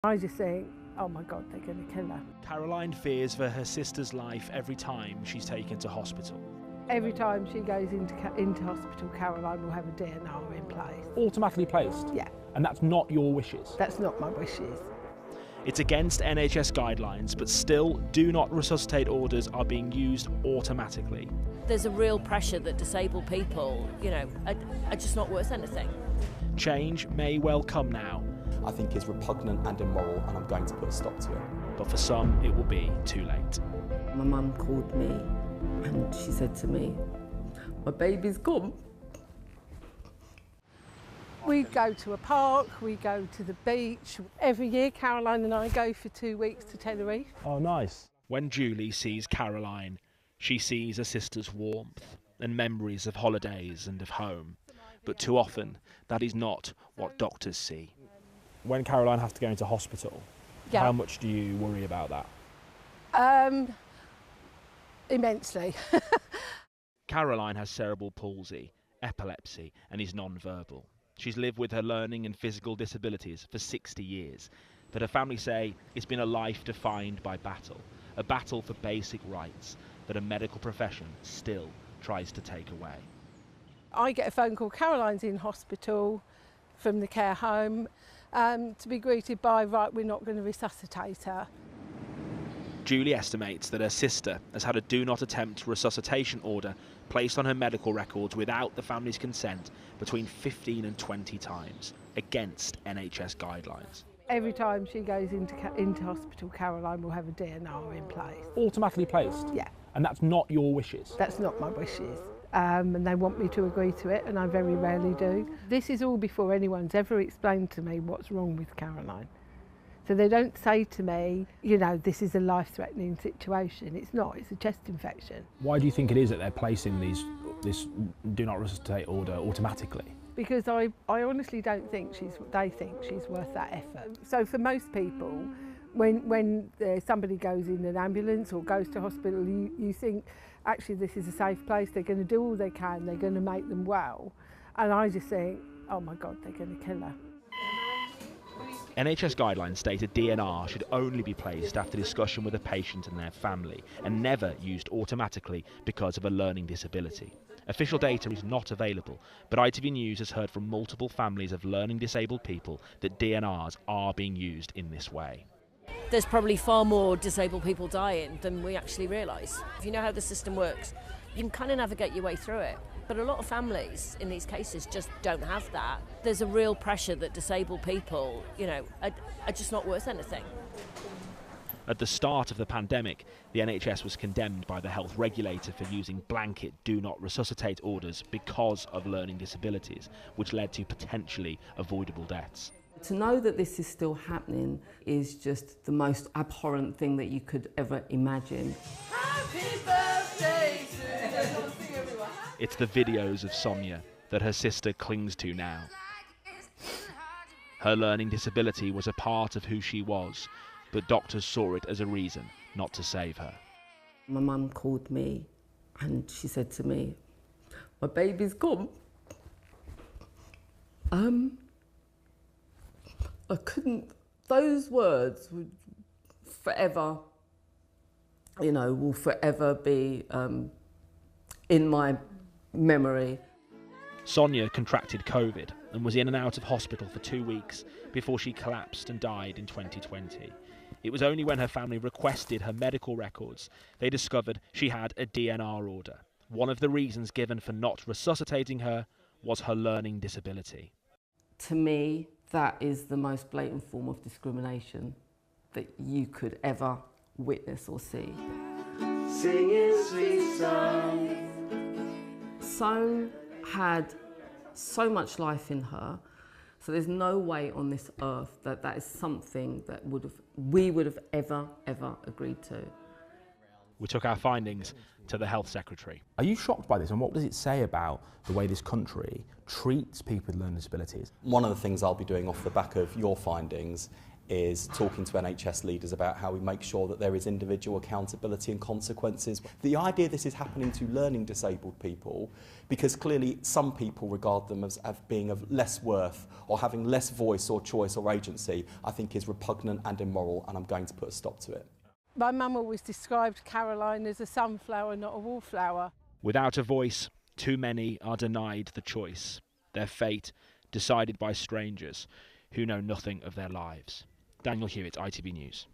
I just think, oh my God, they're going to kill her. Caroline fears for her sister's life every time she's taken to hospital. Every time she goes into hospital, Caroline will have a DNR in place. Automatically placed? Yeah. And that's not your wishes? That's not my wishes. It's against NHS guidelines, but still, do not resuscitate orders are being used automatically. There's a real pressure that disabled people, are just not worth anything. Change may well come now. I think is repugnant and immoral, and I'm going to put a stop to it. But for some, it will be too late. My mum called me and she said to me, my baby's gone. We go to a park, we go to the beach. Every year, Caroline and I go for 2 weeks to Tenerife. Oh, nice. When Julie sees Caroline, she sees her sister's warmth and memories of holidays and of home. But too often, that is not what doctors see. When Caroline has to go into hospital, how much do you worry about that? Immensely. Caroline has cerebral palsy, epilepsy, and is non-verbal. She's lived with her learning and physical disabilities for 60 years, but her family say it's been a life defined by battle, a battle for basic rights that a medical profession still tries to take away. I get a phone call, Caroline's in hospital from the care home, to be greeted by, right, we're not going to resuscitate her. Julie estimates that her sister has had a do not attempt resuscitation order placed on her medical records without the family's consent between 15 and 20 times, against NHS guidelines. Every time she goes into hospital, Caroline will have a DNR in place. Automatically placed? Yeah. And that's not your wishes? That's not my wishes. And they want me to agree to it, and I very rarely do. This is all before anyone's ever explained to me what's wrong with Caroline. So they don't say to me, this is a life-threatening situation. It's not, it's a chest infection. Why do you think it is that they're placing this do not resuscitate order automatically? Because I honestly don't think they think she's worth that effort. So for most people, when somebody goes in an ambulance or goes to hospital, you think, actually this is a safe place, they're going to do all they can, they're going to make them well. And I just think, oh my God, they're going to kill her. NHS guidelines state a DNR should only be placed after discussion with a patient and their family, and never used automatically because of a learning disability. Official data is not available, but ITV News has heard from multiple families of learning disabled people that DNRs are being used in this way. There's probably far more disabled people dying than we actually realise. If you know how the system works, you can kind of navigate your way through it. But a lot of families in these cases just don't have that. There's a real pressure that disabled people, are just not worth anything. At the start of the pandemic, the NHS was condemned by the health regulator for using blanket do not resuscitate orders because of learning disabilities, which led to potentially avoidable deaths. To know that this is still happening is just the most abhorrent thing that you could ever imagine. Happy birthday to you. It's the videos of Sonia that her sister clings to now. Her learning disability was a part of who she was, but doctors saw it as a reason not to save her. My mum called me and she said to me, my baby's gone. I couldn't, those words would forever, will forever be in my memory. Sonia contracted COVID and was in and out of hospital for 2 weeks before she collapsed and died in 2020. It was only when her family requested her medical records they discovered she had a DNR order. One of the reasons given for not resuscitating her was her learning disability. To me, that is the most blatant form of discrimination that you could ever witness or see. Singing sweet songs. So had so much life in her, so there's no way on this earth that that is something that we would have ever agreed to. We took our findings to the Health Secretary. Are you shocked by this, and what does it say about the way this country treats people with learning disabilities? One of the things I'll be doing off the back of your findings is talking to NHS leaders about how we make sure that there is individual accountability and consequences. The idea this is happening to learning disabled people, because clearly some people regard them as being of less worth or having less voice or choice or agency, I think is repugnant and immoral, and I'm going to put a stop to it. My mum always described Caroline as a sunflower, not a wallflower. Without a voice, too many are denied the choice, their fate decided by strangers who know nothing of their lives. Daniel Hewitt, ITV News.